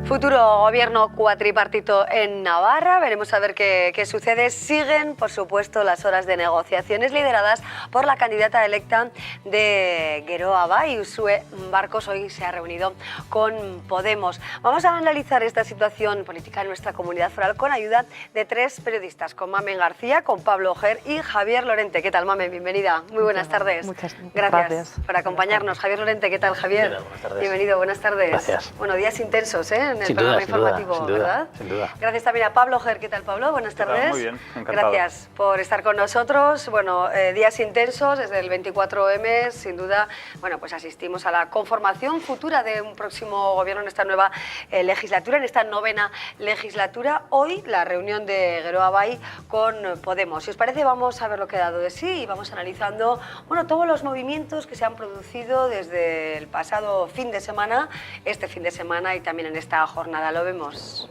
Futuro gobierno cuatripartito en Navarra. Veremos a ver qué sucede. Siguen, por supuesto, las horas de negociaciones lideradas por la candidata electa de Geroa Bai, Uxue Barkos. Hoy se ha reunido con Podemos. Vamos a analizar esta situación política en nuestra comunidad foral con ayuda de tres periodistas, con Mamen García, con Pablo Ojer y Javier Lorente. ¿Qué tal, Mamen? Bienvenida. Muy buenas tardes. Muchas gracias por acompañarnos. Javier Lorente, ¿qué tal, Javier? Buenas tardes. Bienvenido, buenas tardes. Gracias. Bueno, días intensos, ¿eh? En el Sin programa duda, informativo, sin duda, ¿verdad? sin duda. Gracias también a Pablo Ojer. ¿Qué tal, Pablo? Buenas tardes. Muy bien, encantado. Gracias por estar con nosotros. Bueno, días intensos desde el 24M, sin duda. Bueno, pues asistimos a la conformación futura de un próximo gobierno en esta nueva legislatura, en esta novena legislatura. Hoy la reunión de Geroa Bai con Podemos. Si os parece, vamos a ver lo que ha dado de sí y vamos analizando, bueno, todos los movimientos que se han producido desde el pasado fin de semana, este fin de semana y también en esta jornada. Lo vemos.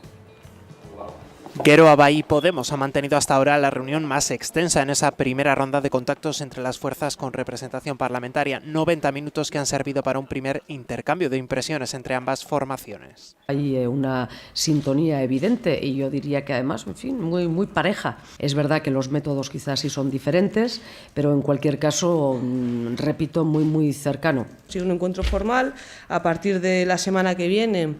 Geroa Bai y Podemos ha mantenido hasta ahora la reunión más extensa en esa primera ronda de contactos entre las fuerzas con representación parlamentaria. 90 minutos que han servido para un primer intercambio de impresiones entre ambas formaciones. Hay una sintonía evidente y yo diría que además, en fin, muy pareja. Es verdad que los métodos quizás sí son diferentes, pero en cualquier caso, repito, muy cercano. Sí, un encuentro formal a partir de la semana que viene.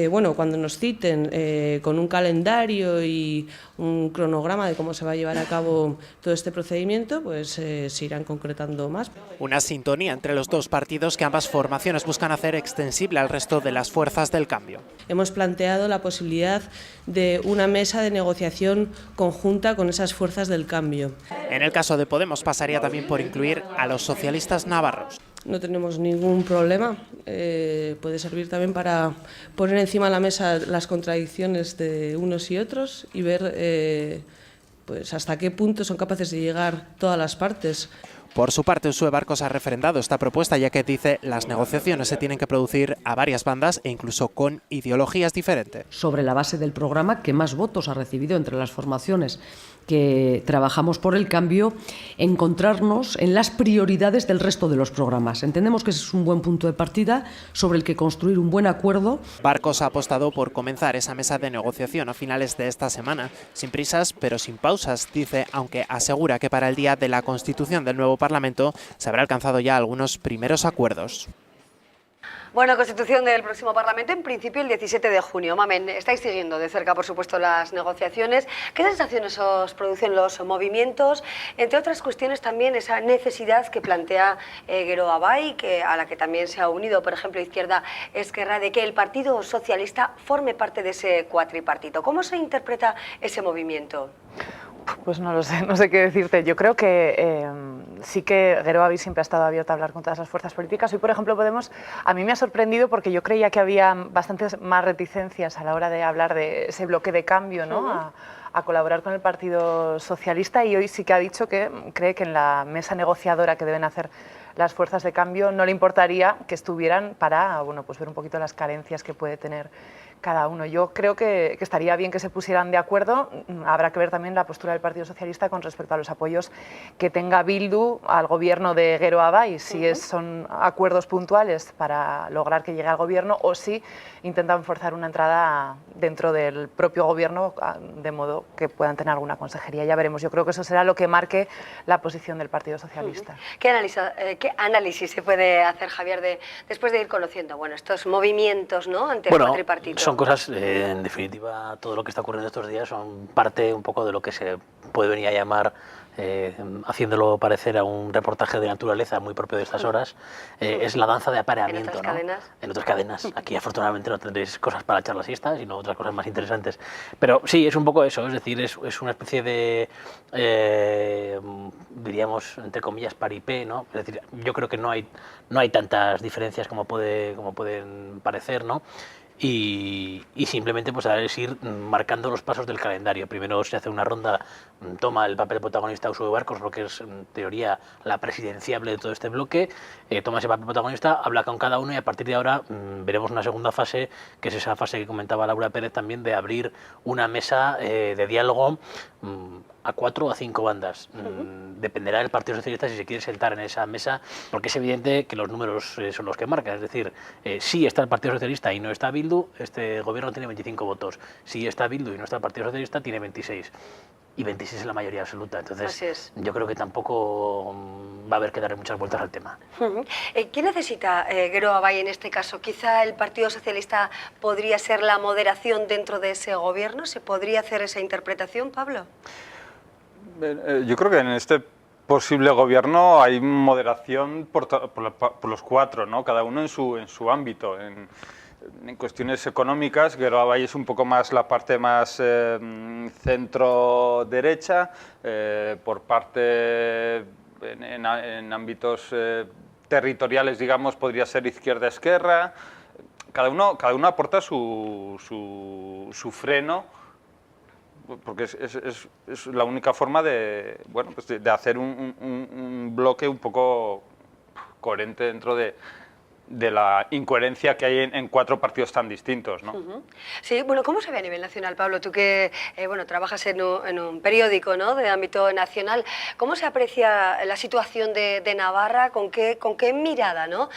Bueno, cuando nos citen con un calendario y un cronograma de cómo se va a llevar a cabo todo este procedimiento, pues se irán concretando más. Una sintonía entre los dos partidos que ambas formaciones buscan hacer extensible al resto de las fuerzas del cambio. Hemos planteado la posibilidad de una mesa de negociación conjunta con esas fuerzas del cambio. En el caso de Podemos pasaría también por incluir a los socialistas navarros. No tenemos ningún problema, puede servir también para poner encima de la mesa las contradicciones de unos y otros y ver pues hasta qué punto son capaces de llegar todas las partes. Por su parte, Uxue Barkos ha refrendado esta propuesta, ya que dice las negociaciones se tienen que producir a varias bandas e incluso con ideologías diferentes. Sobre la base del programa que más votos ha recibido entre las formaciones que trabajamos por el cambio, encontrarnos en las prioridades del resto de los programas. Entendemos que ese es un buen punto de partida sobre el que construir un buen acuerdo. Barkos ha apostado por comenzar esa mesa de negociación a finales de esta semana, sin prisas pero sin pausas, dice, aunque asegura que para el día de la constitución del nuevo Parlamento se habrá alcanzado ya algunos primeros acuerdos. Bueno, constitución del próximo Parlamento, en principio el 17 de junio. Mamen, estáis siguiendo de cerca, por supuesto, las negociaciones. ¿Qué sensaciones os producen los movimientos? Entre otras cuestiones, también esa necesidad que plantea Geroa Bai, a la que también se ha unido, por ejemplo, Izquierda Esquerra, de que el Partido Socialista forme parte de ese cuatripartito. ¿Cómo se interpreta ese movimiento? Pues no lo sé, no sé qué decirte. Yo creo que sí que Geroa Bai siempre ha estado abierta a hablar con todas las fuerzas políticas. Hoy, por ejemplo, Podemos, a mí me ha sorprendido porque yo creía que había bastantes más reticencias a la hora de hablar de ese bloque de cambio, ¿no? A colaborar con el Partido Socialista, y hoy sí que ha dicho que cree que en la mesa negociadora que deben hacer las fuerzas de cambio no le importaría que estuvieran para, bueno, pues ver un poquito las carencias que puede tener cada uno. Yo creo que estaría bien que se pusieran de acuerdo. Habrá que ver también la postura del Partido Socialista con respecto a los apoyos que tenga Bildu al gobierno de Geroa Bai, si son acuerdos puntuales para lograr que llegue al gobierno o si intentan forzar una entrada dentro del propio gobierno de modo que puedan tener alguna consejería. Ya veremos. Yo creo que eso será lo que marque la posición del Partido Socialista. ¿Qué análisis se puede hacer, Javier, después de ir conociendo estos movimientos, ¿no?, ante el cuatripartito? Son cosas, en definitiva, todo lo que está ocurriendo estos días son parte un poco de lo que se puede venir a llamar, haciéndolo parecer a un reportaje de naturaleza muy propio de estas horas, es la danza de apareamiento. ¿En otras cadenas? En otras cadenas. Aquí afortunadamente no tendréis cosas para echar la siesta, sino otras cosas más interesantes. Pero sí, es un poco eso, es decir, es una especie de, diríamos, entre comillas, paripé, ¿no? Es decir, yo creo que no hay tantas diferencias como pueden parecer, ¿no? Y simplemente pues es ir marcando los pasos del calendario. Primero se hace una ronda, toma el papel de protagonista Uxue Barkos, lo que es en teoría la presidenciable de todo este bloque, toma ese papel protagonista, habla con cada uno y a partir de ahora veremos una segunda fase, que es esa fase que comentaba Laura Pérez también, de abrir una mesa de diálogo a 4 o a 5 bandas. Dependerá del Partido Socialista si se quiere sentar en esa mesa, porque es evidente que los números son los que marcan. Es decir, si está el Partido Socialista y no está Bildu, este gobierno tiene 25 votos. Si está Bildu y no está el Partido Socialista, tiene 26. Y 26 es la mayoría absoluta. Entonces, yo creo que tampoco va a haber que darle muchas vueltas al tema. ¿Qué necesita Gero Abay en este caso? Quizá el Partido Socialista podría ser la moderación dentro de ese gobierno. ¿Se podría hacer esa interpretación, Pablo? Yo creo que en este posible gobierno hay moderación por los cuatro, ¿no? Cada uno en su ámbito. En cuestiones económicas, Gero Abay es un poco más la parte más centro-derecha, por parte en ámbitos territoriales, digamos, podría ser izquierda-esquerra. Cada uno aporta su freno, porque es la única forma de, bueno, pues de hacer un bloque un poco coherente dentro de la incoherencia que hay en cuatro partidos tan distintos, ¿no? Sí, bueno, ¿cómo se ve a nivel nacional, Pablo? Tú que bueno, trabajas en un periódico, ¿no?, de ámbito nacional, ¿cómo se aprecia la situación de Navarra? ¿Con qué mirada, ¿no?,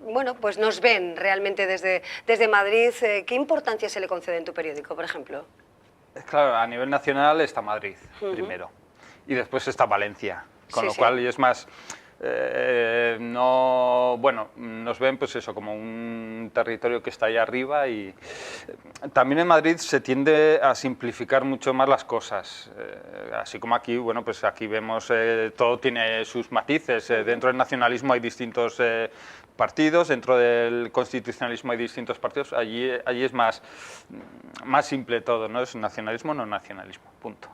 bueno, pues nos ven realmente desde Madrid? ¿Qué importancia se le concede en tu periódico, por ejemplo? Claro, a nivel nacional está Madrid primero, y después está Valencia, con lo cual y es más... bueno, nos ven pues eso, como un territorio que está ahí arriba, y también en Madrid se tiende a simplificar mucho más las cosas, así como aquí, bueno, pues aquí vemos todo tiene sus matices, dentro del nacionalismo hay distintos partidos, dentro del constitucionalismo hay distintos partidos, allí es más simple todo, ¿no? Es nacionalismo, no nacionalismo, punto.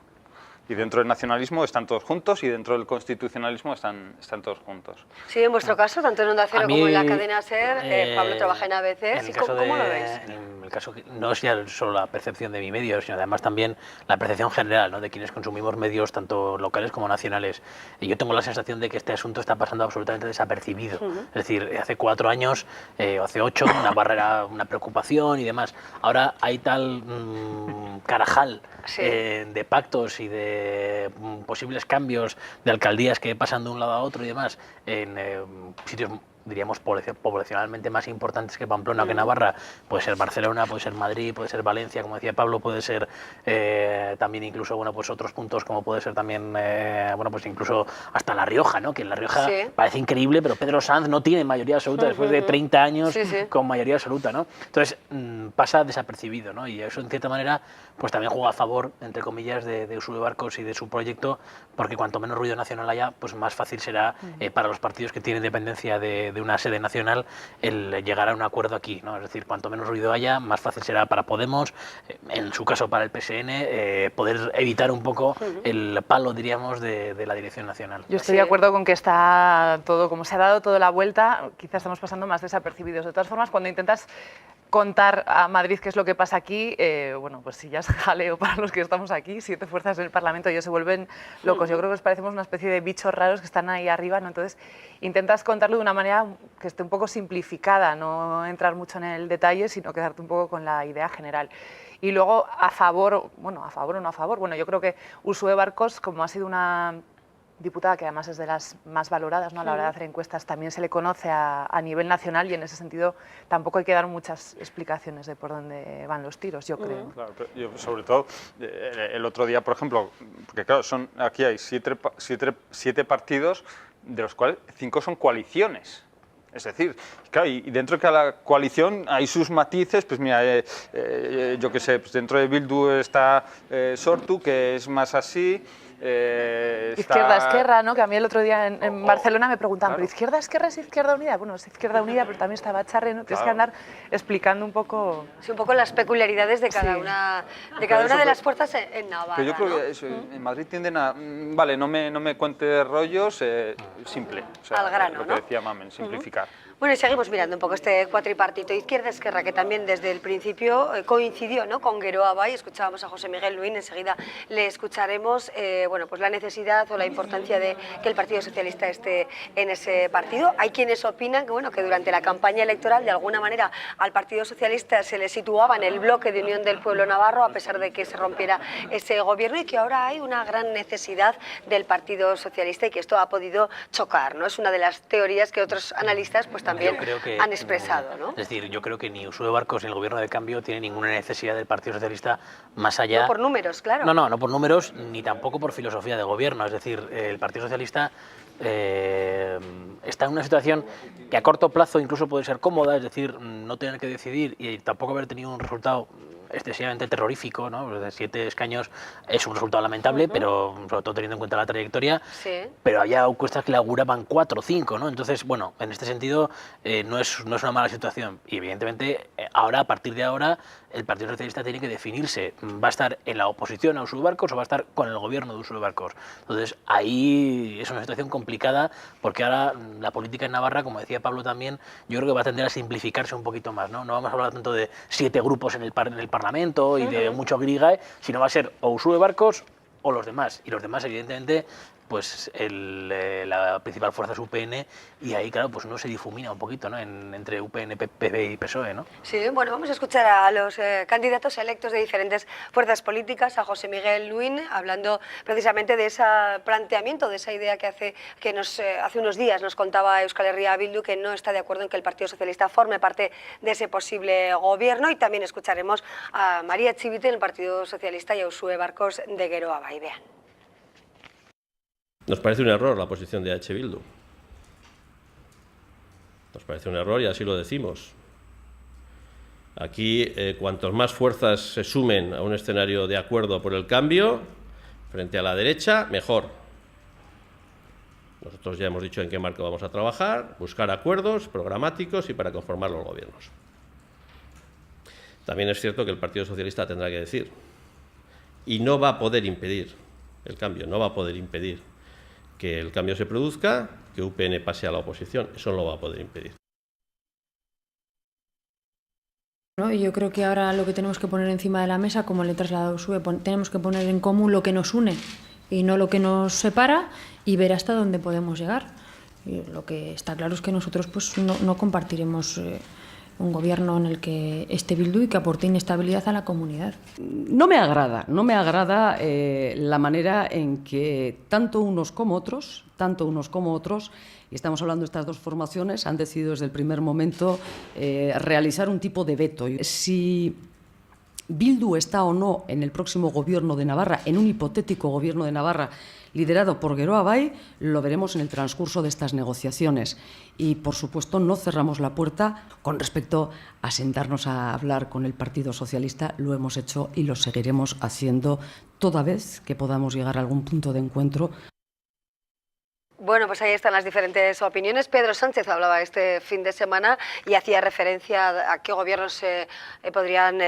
Y dentro del nacionalismo están todos juntos y dentro del constitucionalismo están todos juntos. Sí, en vuestro caso, tanto en Onda Cero como en la cadena SER, Pablo trabaja en ABC. ¿Cómo lo veis? En el caso, no es ya solo la percepción de mi medio, sino además también la percepción general, ¿no?, de quienes consumimos medios tanto locales como nacionales. Y yo tengo la sensación de que este asunto está pasando absolutamente desapercibido. Es decir, hace 4 años o hace 8, Navarra era una preocupación y demás. Ahora hay tal carajal de pactos y de posibles cambios de alcaldías que pasan de un lado a otro y demás en sitios, diríamos, poblacionalmente más importantes que Pamplona o que Navarra. Puede ser Barcelona, puede ser Madrid, puede ser Valencia, como decía Pablo, puede ser también incluso, bueno, pues otros puntos como puede ser también, bueno, pues incluso hasta La Rioja, ¿no?, que en La Rioja parece increíble, pero Pedro Sanz no tiene mayoría absoluta después de 30 años con mayoría absoluta, ¿no? Entonces pasa desapercibido, ¿no? Y eso en cierta manera pues también juega a favor, entre comillas, de Usue Barcos y de su proyecto, porque cuanto menos ruido nacional haya, pues más fácil será para los partidos que tienen dependencia de una sede nacional el llegar a un acuerdo aquí, ¿no? Es decir, cuanto menos ruido haya, más fácil será para Podemos, en su caso para el PSN, poder evitar un poco el palo, diríamos, de la dirección nacional. Yo estoy de acuerdo con que está todo, como se ha dado toda la vuelta, quizás estamos pasando más desapercibidos. De todas formas, cuando intentas contar a Madrid qué es lo que pasa aquí, bueno, pues si ya es jaleo para los que estamos aquí, 7 fuerzas en el Parlamento, ellos se vuelven locos. Yo creo que nos parecemos una especie de bichos raros que están ahí arriba, ¿no? Entonces intentas contarlo de una manera que esté un poco simplificada, no entrar mucho en el detalle, sino quedarte un poco con la idea general. Y luego, a favor, bueno, a favor o no a favor, bueno, yo creo que Usue Barcos, como ha sido una diputada que además es de las más valoradas, ¿no?, a la hora de hacer encuestas, también se le conoce a nivel nacional, y en ese sentido tampoco hay que dar muchas explicaciones de por dónde van los tiros, yo creo. Claro, pero yo, sobre todo, el otro día, por ejemplo, porque claro, aquí hay 7 partidos, de los cuales 5 son coaliciones. Es decir, claro, y dentro de cada coalición hay sus matices, pues mira, yo qué sé, pues dentro de Bildu está Sortu, que es más así. Izquierda-Esquerra, ¿no? Que a mí el otro día en Barcelona me preguntaban, ¿pero Izquierda-Esquerra es Izquierda Unida? Bueno, es Izquierda Unida, pero también estaba Charre, ¿no? Tienes que andar explicando un poco... Sí, un poco las peculiaridades de cada una de las fuerzas en Navarra. Pero yo creo que eso, en Madrid tienden a... Vale, no me cuentes rollos, simple. O sea, al grano, lo que decía Mamen, simplificar. Bueno, y seguimos mirando un poco este cuatripartito Izquierda-Esquerra, que también desde el principio coincidió, ¿no?, con Gero Abay. Escuchábamos a José Miguel Luín, enseguida le escucharemos. bueno, pues la necesidad o la importancia de que el Partido Socialista esté en ese partido. Hay quienes opinan que, bueno, que durante la campaña electoral de alguna manera al Partido Socialista se le situaba en el bloque de Unión del Pueblo Navarro a pesar de que se rompiera ese gobierno y que ahora hay una gran necesidad del Partido Socialista y que esto ha podido chocar, ¿no? Es una de las teorías que otros analistas pues también han expresado, ¿no? Es decir, yo creo que ni Uxue Barkos ni el Gobierno de Cambio tiene ninguna necesidad del Partido Socialista más allá... No por números, claro. No por números ni tampoco por filosofía de gobierno. Es decir, el Partido Socialista está en una situación que a corto plazo incluso puede ser cómoda, es decir, no tener que decidir y tampoco haber tenido un resultado excesivamente terrorífico, ¿no? De 7 escaños es un resultado lamentable, pero sobre todo teniendo en cuenta la trayectoria, pero había encuestas que le auguraban 4 o 5, ¿no? Entonces, bueno, en este sentido no es una mala situación y evidentemente ahora, a partir de ahora, el Partido Socialista tiene que definirse, ¿va a estar en la oposición a Uxue Barkos o va a estar con el gobierno de Uxue Barkos? Entonces, ahí es una situación complicada porque ahora la política en Navarra, como decía Pablo también, yo creo que va a tender a simplificarse un poquito más, ¿no? No vamos a hablar tanto de 7 grupos en el Parlamento y de mucho grigae, sino va a ser o Uxue Barkos o los demás. Y los demás, evidentemente, pues la principal fuerza es UPN y ahí, claro, pues uno se difumina un poquito, ¿no? Entre UPN, PP y PSOE, ¿no? Sí, bueno, vamos a escuchar a los candidatos electos de diferentes fuerzas políticas, a José Miguel Luin, hablando precisamente de ese planteamiento, de esa idea que hace unos días nos contaba Euskal Herria Bildu, que no está de acuerdo en que el Partido Socialista forme parte de ese posible gobierno, y también escucharemos a María Echivite del Partido Socialista y a Uxue Barkos de Geroa Bai. Vean. Nos parece un error la posición de H. Bildu. Nos parece un error y así lo decimos. Aquí, cuantos más fuerzas se sumen a un escenario de acuerdo por el cambio, frente a la derecha, mejor. Nosotros ya hemos dicho en qué marco vamos a trabajar, buscar acuerdos programáticos y para conformar los gobiernos. También es cierto que el Partido Socialista tendrá que decir, y no va a poder impedir el cambio, no va a poder impedir que el cambio se produzca, que UPN pase a la oposición. Eso no lo va a poder impedir. ¿No? Y yo creo que ahora lo que tenemos que poner encima de la mesa, como le he trasladado a Uxue, tenemos que poner en común lo que nos une y no lo que nos separa y ver hasta dónde podemos llegar. Y lo que está claro es que nosotros pues, no compartiremos un gobierno en el que esté Bildu y que aporte inestabilidad a la comunidad. No me agrada la manera en que tanto unos como otros, y estamos hablando de estas dos formaciones, han decidido desde el primer momento realizar un tipo de veto. Si Bildu está o no en el próximo gobierno de Navarra, en un hipotético gobierno de Navarra liderado por Geroa Bai, lo veremos en el transcurso de estas negociaciones. Y, por supuesto, no cerramos la puerta con respecto a sentarnos a hablar con el Partido Socialista. Lo hemos hecho y lo seguiremos haciendo toda vez que podamos llegar a algún punto de encuentro. Bueno, pues ahí están las diferentes opiniones. Pedro Sánchez hablaba este fin de semana y hacía referencia a qué gobiernos podrían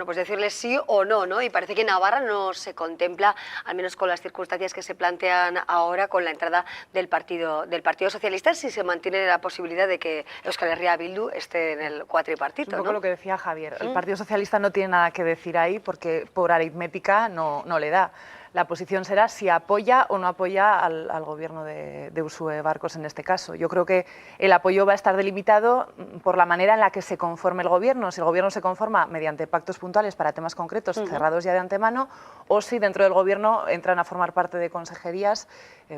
pues decirles sí o no, ¿no? Y parece que Navarra no se contempla, al menos con las circunstancias que se plantean ahora, con la entrada del Partido Socialista, si se mantiene la posibilidad de que Euskal Herria Bildu esté en el cuatripartito. Un poco ¿no? lo que decía Javier. El Partido Socialista no tiene nada que decir ahí porque por aritmética no le da. La posición será si apoya o no apoya al gobierno de Uxue Barkos en este caso. Yo creo que el apoyo va a estar delimitado por la manera en la que se conforme el gobierno. Si el gobierno se conforma mediante pactos puntuales para temas concretos cerrados ya de antemano, o si dentro del gobierno entran a formar parte de consejerías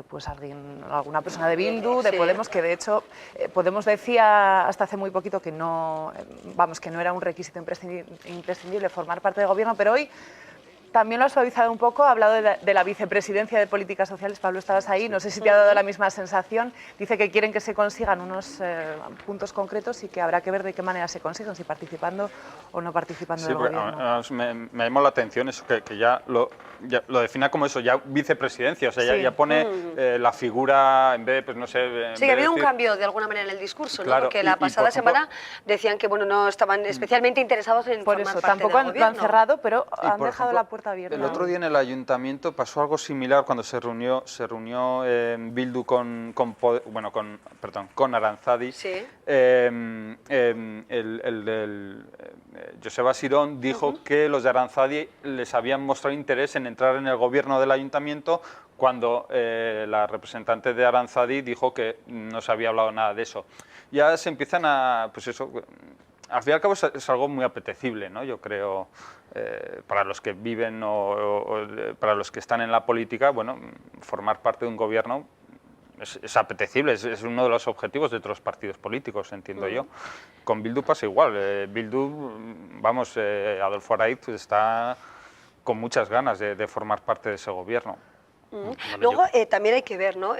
pues alguna persona de Bildu, de Podemos, que de hecho Podemos decía hasta hace muy poquito que no era un requisito imprescindible formar parte del gobierno, pero hoy también lo ha suavizado un poco, ha hablado de la vicepresidencia de Políticas Sociales. Pablo, estabas ahí, no sé si te ha dado la misma sensación. Dice que quieren que se consigan unos puntos concretos y que habrá que ver de qué manera se consiguen, si participando o no participando del gobierno. Me llamó la atención eso, que ya lo defina como eso, ya vicepresidencia, o sea, ya pone la figura en vez de, pues no sé... Sí, que ha habido un cambio de alguna manera en el discurso, ¿no? Claro, porque la pasada semana decían que no estaban especialmente interesados en formar parte tampoco del gobierno. Lo han cerrado, pero han dejado ejemplo, la puerta abierta. El otro día en el ayuntamiento pasó algo similar cuando se reunió Bildu con Aranzadi. Sí. Joseba Sirón dijo que los de Aranzadi les habían mostrado interés en entrar en el gobierno del ayuntamiento cuando la representante de Aranzadi dijo que no se había hablado nada de eso. Ya se empiezan a, pues eso, al fin y al cabo es algo muy apetecible, ¿no? Yo creo, para los que viven o para los que están en la política, bueno, formar parte de un gobierno es apetecible, es uno de los objetivos de otros partidos políticos, entiendo yo. Con Bildu pasa igual. Bildu, vamos, Adolfo Araiz está con muchas ganas de formar parte de ese gobierno. Luego también hay que ver, ¿no?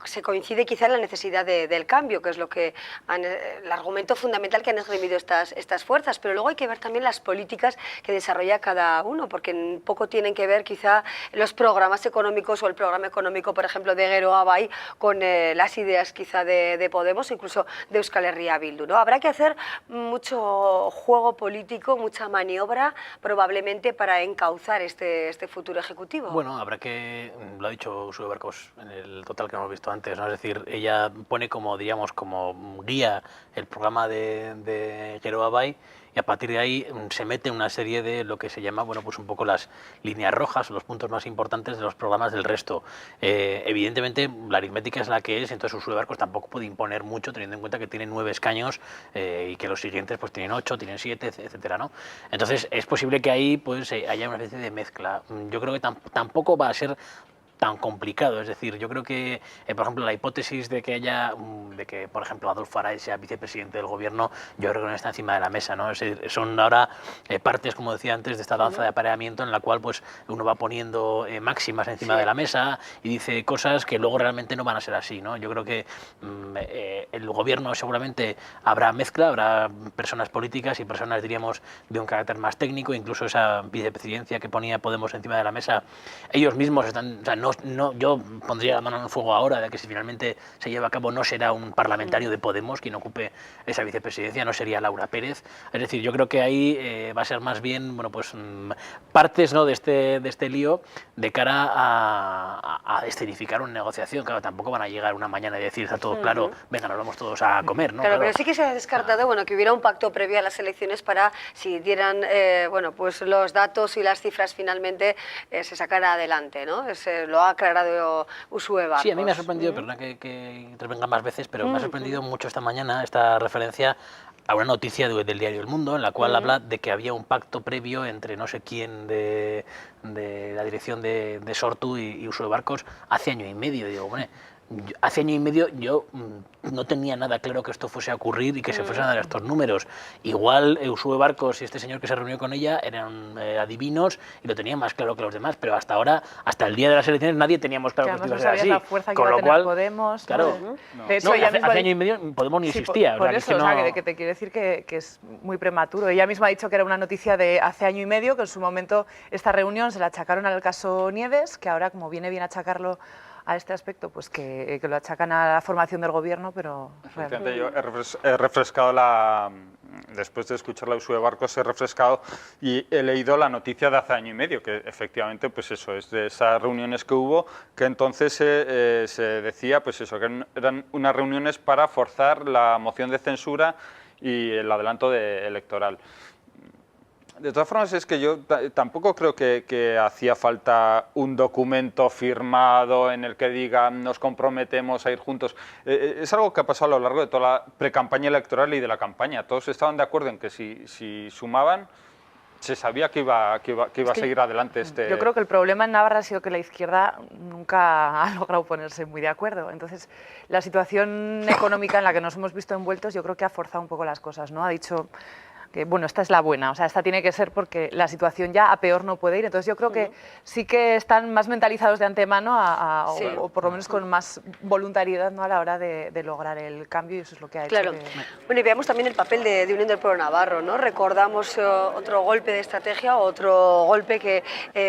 Se coincide quizá en la necesidad del cambio, que es lo que el argumento fundamental que han esgrimido estas fuerzas, pero luego hay que ver también las políticas que desarrolla cada uno, porque en poco tienen que ver quizá los programas económicos o el programa económico, por ejemplo, de Gero Abay con las ideas quizá de Podemos, incluso de Euskal Herria Bildu, ¿no? Habrá que hacer mucho juego político, mucha maniobra probablemente para encauzar este futuro ejecutivo. Bueno, habrá que, lo ha dicho Uxue Barkos en el total que hemos visto antes, ¿no? Es decir, ella pone como, diríamos, como guía el programa de Gero Abay, y a partir de ahí se mete una serie de lo que se llama, bueno, pues un poco las líneas rojas o los puntos más importantes de los programas del resto. Evidentemente la aritmética es la que es, entonces Uxue Barkos tampoco puede imponer mucho, teniendo en cuenta que tiene 9 escaños y que los siguientes pues tienen 8, tienen 7, etcétera, ¿no? Entonces es posible que ahí pues haya una especie de mezcla. Yo creo que tampoco va a ser tan complicado, es decir, yo creo que, por ejemplo, la hipótesis de que, por ejemplo, Adolfo Araiz sea vicepresidente del gobierno, yo creo que no está encima de la mesa, ¿no? Es decir, son ahora partes, como decía antes, de esta danza de apareamiento en la cual pues uno va poniendo máximas encima de la mesa y dice cosas que luego realmente no van a ser así, ¿no? Yo creo que el gobierno seguramente habrá mezcla, habrá personas políticas y personas, diríamos, de un carácter más técnico, incluso esa vicepresidencia que ponía Podemos encima de la mesa, ellos mismos están, o sea, yo pondría la mano en el fuego ahora de que si finalmente se lleva a cabo no será un parlamentario de Podemos quien ocupe esa vicepresidencia, no sería Laura Pérez. Es decir, yo creo que ahí va a ser más bien, bueno, pues partes, ¿no?, de este lío de cara a escenificar una negociación. Claro, tampoco van a llegar una mañana y decir, está todo claro, venga, nos vamos todos a comer, ¿no? Claro, pero sí que se ha descartado, bueno, que hubiera un pacto previo a las elecciones para, si dieran, bueno, pues los datos y las cifras finalmente se sacara adelante, ¿no? Lo ha aclarado Uxue Barkos. Sí, a mí me ha sorprendido, perdona que intervenga más veces, pero me ha sorprendido mucho esta mañana esta referencia a una noticia del diario El Mundo, en la cual habla de que había un pacto previo entre no sé quién de la dirección de Sortu y Uxue Barkos hace año y medio. Digo, bueno, hace año y medio yo no tenía nada claro que esto fuese a ocurrir y que se fuesen a dar estos números. Igual Uxue Barkos y este señor que se reunió con ella eran adivinos y lo tenían más claro que los demás, pero hasta ahora, hasta el día de las elecciones, nadie teníamos claro que esto iba a ser así. La fuerza que con iba a lo tener cual, Podemos, claro, ¿no? De hecho, hace año y medio Podemos ni existía. Por o sea, eso, que es que no... que te quiere decir que es muy prematuro. Ella misma ha dicho que era una noticia de hace año y medio, que en su momento esta reunión se la achacaron al caso Nieves, que ahora, como viene bien achacarlo a este aspecto, pues que lo achacan a la formación del gobierno, pero... Yo he refrescado después de escuchar la Uxue Barkos, he refrescado y he leído la noticia de hace año y medio, que efectivamente, pues eso, es de esas reuniones que hubo, que entonces se decía, pues eso, que eran unas reuniones para forzar la moción de censura y el adelanto electoral. De todas formas, es que yo tampoco creo que hacía falta un documento firmado en el que diga nos comprometemos a ir juntos. Es algo que ha pasado a lo largo de toda la precampaña electoral y de la campaña. Todos estaban de acuerdo en que si sumaban, se sabía que iba a seguir adelante este... Yo creo que el problema en Navarra ha sido que la izquierda nunca ha logrado ponerse muy de acuerdo. Entonces, la situación económica en la que nos hemos visto envueltos yo creo que ha forzado un poco las cosas, ¿no? Ha dicho que, bueno, esta es la buena, o sea, esta tiene que ser porque la situación ya a peor no puede ir. Entonces yo creo que sí que están más mentalizados de antemano o por lo menos con más voluntariedad, ¿no?, a la hora de lograr el cambio, y eso es lo que ha hecho. Claro. Bueno, y veamos también el papel de Unión del Pueblo Navarro, ¿no? Recordamos otro golpe de estrategia, otro golpe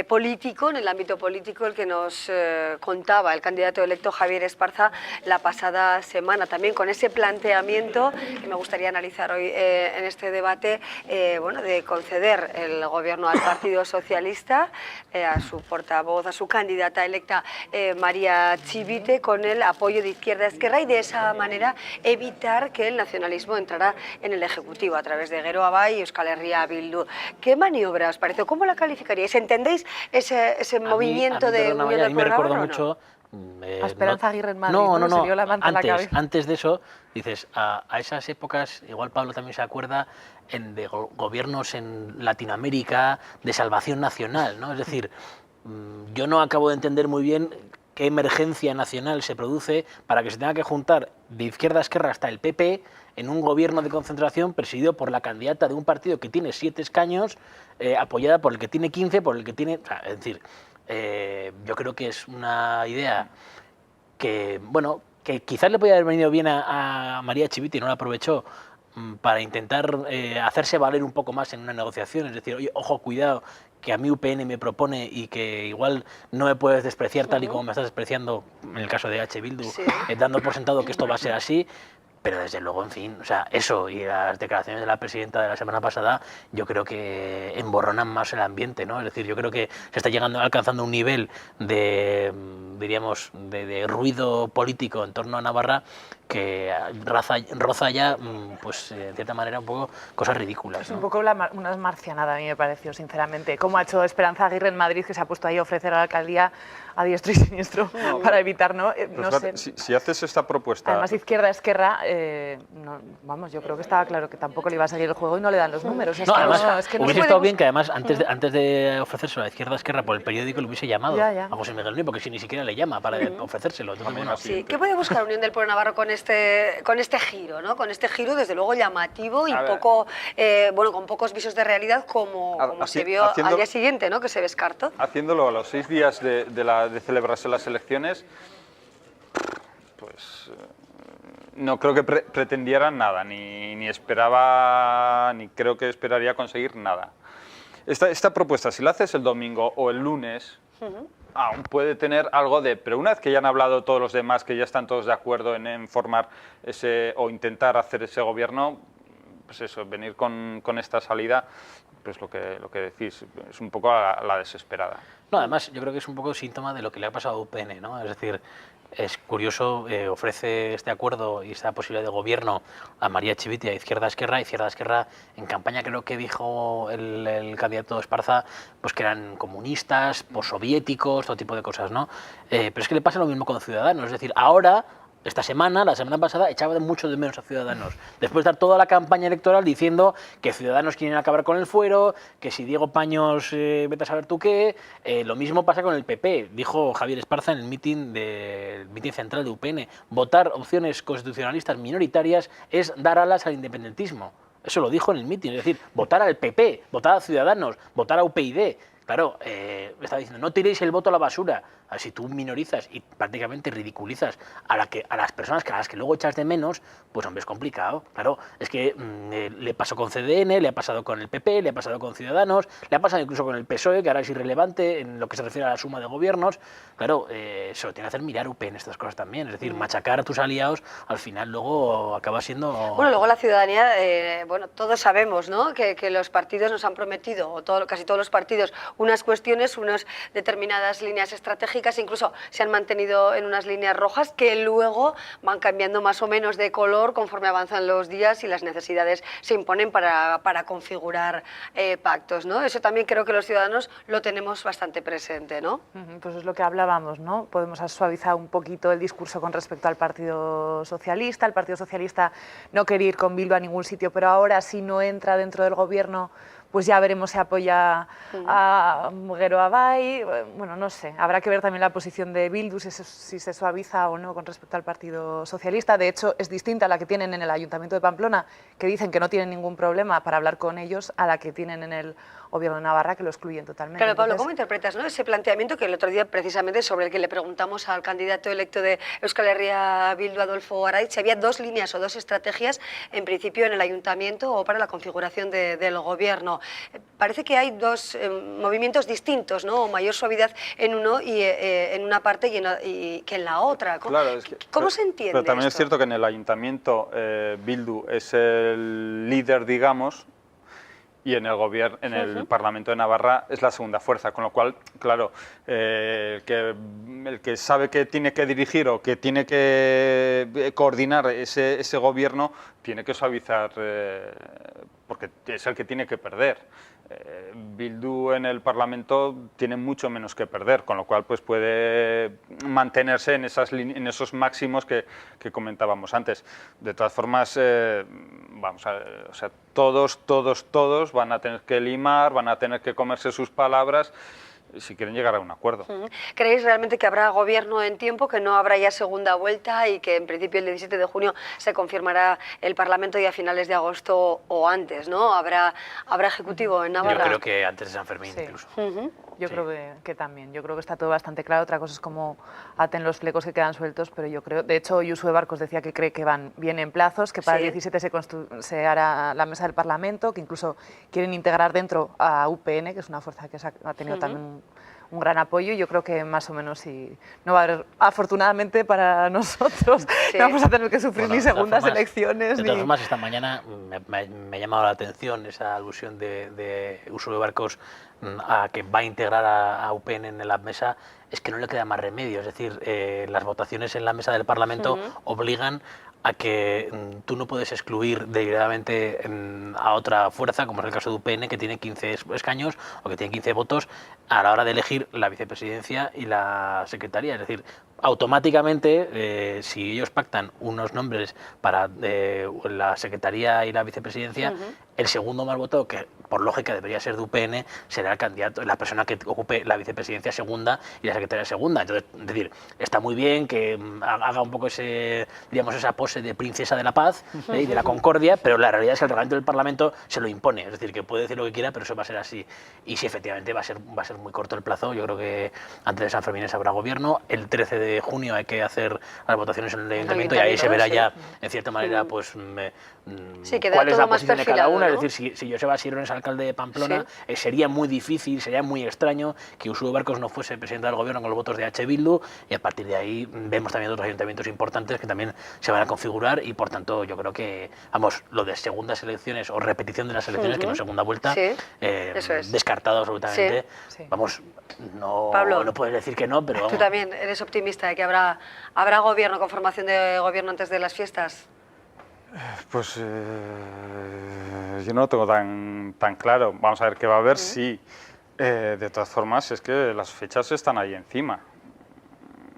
político, en el ámbito político, el que nos contaba el candidato electo Javier Esparza la pasada semana, también con ese planteamiento que me gustaría analizar hoy en este debate de, bueno, de conceder el gobierno al Partido Socialista, a su portavoz, a su candidata electa María Chivite, con el apoyo de Izquierda Esquerra, y de esa manera evitar que el nacionalismo entrara en el Ejecutivo a través de Gero Abay y Euskal Herria Bildu. ¿Qué maniobra os parece? ¿Cómo la calificaríais? ¿Entendéis ese movimiento de unión del a mí me recuerda programa, mucho... A Esperanza Aguirre en Madrid, no, se dio la manta en la cabeza. Antes de eso, dices, a esas épocas, igual Pablo también se acuerda, de gobiernos en Latinoamérica de salvación nacional, ¿no? Es decir, yo no acabo de entender muy bien qué emergencia nacional se produce para que se tenga que juntar de izquierda a esquerra hasta el PP en un gobierno de concentración presidido por la candidata de un partido que tiene 7 escaños, apoyada por el que tiene 15, por el que tiene... O sea, es decir... yo creo que es una idea que, bueno, que quizás le podía haber venido bien a María Chivite y no la aprovechó para intentar hacerse valer un poco más en una negociación. Es decir, oye, ojo, cuidado, que a mí UPN me propone y que igual no me puedes despreciar tal y como me estás despreciando en el caso de H. Bildu, dando por sentado que esto va a ser así. Pero desde luego, en fin, o sea, eso y las declaraciones de la presidenta de la semana pasada, yo creo que emborronan más el ambiente, ¿no? Es decir, yo creo que se está alcanzando un nivel de, diríamos, de ruido político en torno a Navarra que roza ya, pues, de cierta manera, un poco cosas ridículas, ¿no? Es un poco una marcianada, a mí me pareció, sinceramente. Como ha hecho Esperanza Aguirre en Madrid, que se ha puesto ahí a ofrecer a la alcaldía a diestro y siniestro para evitar, ¿no? No sé. Si haces esta propuesta... Además, Izquierda Esquerra, no, vamos, yo creo que estaba claro que tampoco le iba a seguir el juego y no le dan los números. No, además, hubiese estado bien que además antes de ofrecérselo a la Izquierda Esquerra por el periódico le hubiese llamado a José Miguel Núñez, porque si ni siquiera le llama para ofrecérselo. Entonces, bueno, sí. ¿Qué puede buscar Unión del Pueblo Navarro con este giro, ¿no? Con este giro, desde luego, llamativo y poco, bueno, con pocos visos de realidad, como se vio al día siguiente, ¿no? Que se descartó. Haciéndolo a los 6 días de celebrarse las elecciones, pues no creo que pretendieran nada, ni esperaba, ni creo que esperaría conseguir nada. Esta propuesta, si la haces el domingo o el lunes, aún puede tener algo de... Pero una vez que ya han hablado todos los demás, que ya están todos de acuerdo en formar ese o intentar hacer ese gobierno, pues eso, venir con esta salida, pues lo que decís, es un poco la desesperada. No, además yo creo que es un poco síntoma de lo que le ha pasado a UPN, ¿no? Es decir, es curioso, ofrece este acuerdo y esta posibilidad de gobierno a María Chivite y a Izquierda Esquerra. Izquierda Esquerra, en campaña creo que dijo el candidato Esparza, pues que eran comunistas, postsoviéticos, todo tipo de cosas, ¿no? Pero es que le pasa lo mismo con Ciudadanos, es decir, ahora... Esta semana, la semana pasada, echaba mucho de menos a Ciudadanos. Después de dar toda la campaña electoral diciendo que Ciudadanos quieren acabar con el fuero, que si Diego Paños, vete a saber tú qué. Lo mismo pasa con el PP. Dijo Javier Esparza en el mitin central de UPN. Votar opciones constitucionalistas minoritarias es dar alas al independentismo. Eso lo dijo en el mitin. Es decir, votar al PP, votar a Ciudadanos, votar a UPyD. Claro, estaba diciendo, no tiréis el voto a la basura. Si tú minorizas y prácticamente ridiculizas a las personas a las que luego echas de menos, pues hombre, es complicado. Claro, es que le pasó con CDN, le ha pasado con el PP, le ha pasado con Ciudadanos, le ha pasado incluso con el PSOE, que ahora es irrelevante en lo que se refiere a la suma de gobiernos. Claro, eso tiene que hacer mirar UPN estas cosas también. Es decir, machacar a tus aliados, al final luego acaba siendo... Bueno, luego la ciudadanía, bueno, todos sabemos, ¿no? Que los partidos nos han prometido, o casi todos los partidos, unas cuestiones, unas determinadas líneas estratégicas, incluso se han mantenido en unas líneas rojas que luego van cambiando más o menos de color conforme avanzan los días y las necesidades se imponen para configurar pactos, ¿no? Eso también creo que los ciudadanos lo tenemos bastante presente, ¿no? Pues es lo que hablábamos, ¿no? Podemos suavizar un poquito el discurso con respecto al Partido Socialista. El Partido Socialista no quiere ir con Bildu a ningún sitio, pero ahora si no entra dentro del gobierno, pues ya veremos si apoya a Gero Abay. Bueno, no sé, habrá que ver también la posición de Bildu, si se suaviza o no con respecto al Partido Socialista. De hecho, es distinta a la que tienen en el Ayuntamiento de Pamplona, que dicen que no tienen ningún problema para hablar con ellos, a la que tienen en el Gobierno de Navarra, que lo excluyen totalmente. Claro, Pablo, ¿cómo interpretas, ¿no? Ese planteamiento que el otro día, precisamente, sobre el que le preguntamos al candidato electo de Euskal Herria Bildu, Adolfo Araiz, si había 2 líneas o 2 estrategias, en principio, en el Ayuntamiento o para la configuración del Gobierno? Parece que hay 2 movimientos distintos, ¿no? O mayor suavidad en uno y en una parte y que en la otra. Claro, es que, ¿Cómo se entiende Pero también esto? Es cierto que en el Ayuntamiento Bildu es el líder, digamos, y en el gobierno, en el Parlamento de Navarra es la segunda fuerza, con lo cual, claro, el que sabe que tiene que dirigir o que tiene que coordinar ese gobierno tiene que suavizar, porque es el que tiene que perder. Bildu en el Parlamento tiene mucho menos que perder, con lo cual pues puede mantenerse en esos máximos que comentábamos antes. De todas formas, o sea, todos van a tener que limar, van a tener que comerse sus palabras si quieren llegar a un acuerdo. ¿Creéis realmente que habrá gobierno en tiempo, que no habrá ya segunda vuelta y que en principio el 17 de junio se confirmará el Parlamento y a finales de agosto o antes, ¿no? ¿Habrá ejecutivo en Navarra? Yo creo que antes de San Fermín incluso. Yo creo que también. Yo creo que está todo bastante claro. Otra cosa es cómo aten los flecos que quedan sueltos, pero yo creo... De hecho, Yusue Barcos decía que cree que van bien en plazos, que para el 17 se hará la mesa del Parlamento, que incluso quieren integrar dentro a UPN, que es una fuerza que ha tenido también un gran apoyo, y yo creo que más o menos sí, no va a haber, afortunadamente para nosotros, no vamos a tener que sufrir ni segundas elecciones. De todas formas, esta mañana me ha llamado la atención esa alusión de Yusue Barcos a que va a integrar a UPN en la mesa. Es que no le queda más remedio, es decir, las votaciones en la mesa del Parlamento obligan a que tú no puedes excluir deliberadamente a otra fuerza, como es el caso de UPN, que tiene 15 escaños o que tiene 15 votos a la hora de elegir la vicepresidencia y la secretaría. Es decir, automáticamente, si ellos pactan unos nombres para la secretaría y la vicepresidencia, el segundo más votado, que por lógica debería ser de UPN, será el candidato, la persona que ocupe la vicepresidencia segunda y la secretaría segunda. Entonces, es decir, está muy bien que haga un poco esa pose de princesa de la paz y de la concordia, pero la realidad es que el reglamento del Parlamento se lo impone. Es decir, que puede decir lo que quiera, pero eso va a ser así. Y si efectivamente va a ser muy corto el plazo, yo creo que antes de San Fermín habrá gobierno. El 13 de junio hay que hacer las votaciones en el Ayuntamiento y ahí se verá ya, en cierta manera, pues cuál es la posición de cada una. ¿No? Es decir, si Joseba Sirón es alcalde de Pamplona, sería muy difícil, sería muy extraño que Yusue Barcos no fuese presidente del gobierno con los votos de H. Bildu, y a partir de ahí vemos también otros ayuntamientos importantes que también se van a configurar, y por tanto yo creo que, lo de segundas elecciones o repetición de las elecciones, que no segunda vuelta, descartado absolutamente. No puedes decir que no, pero vamos. ¿Tú también eres optimista de que habrá gobierno, con formación de gobierno antes de las fiestas? Pues yo no lo tengo tan claro. Vamos a ver qué va a haber, sí. De todas formas, es que las fechas están ahí encima.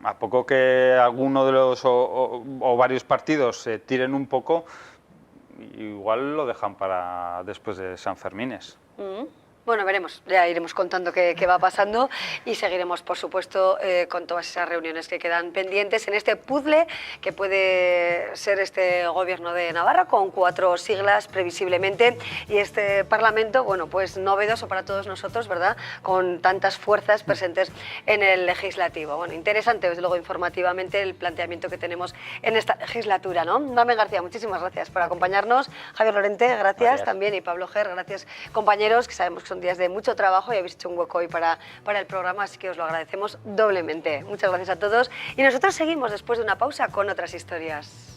A poco que alguno de los o varios partidos se tiren un poco, igual lo dejan para después de San Fermines. Bueno, veremos, ya iremos contando qué va pasando y seguiremos, por supuesto, con todas esas reuniones que quedan pendientes en este puzzle que puede ser este gobierno de Navarra, con 4 siglas previsiblemente, y este Parlamento, bueno, pues novedoso para todos nosotros, ¿verdad?, con tantas fuerzas presentes en el legislativo. Bueno, interesante, desde luego, informativamente, el planteamiento que tenemos en esta legislatura, ¿no? Mamen García, muchísimas gracias por acompañarnos. Javier Lorente, gracias también, y Pablo Ger, gracias, compañeros, que sabemos que son días de mucho trabajo y habéis hecho un hueco hoy para el programa, así que os lo agradecemos doblemente. Muchas gracias a todos y nosotros seguimos después de una pausa con otras historias.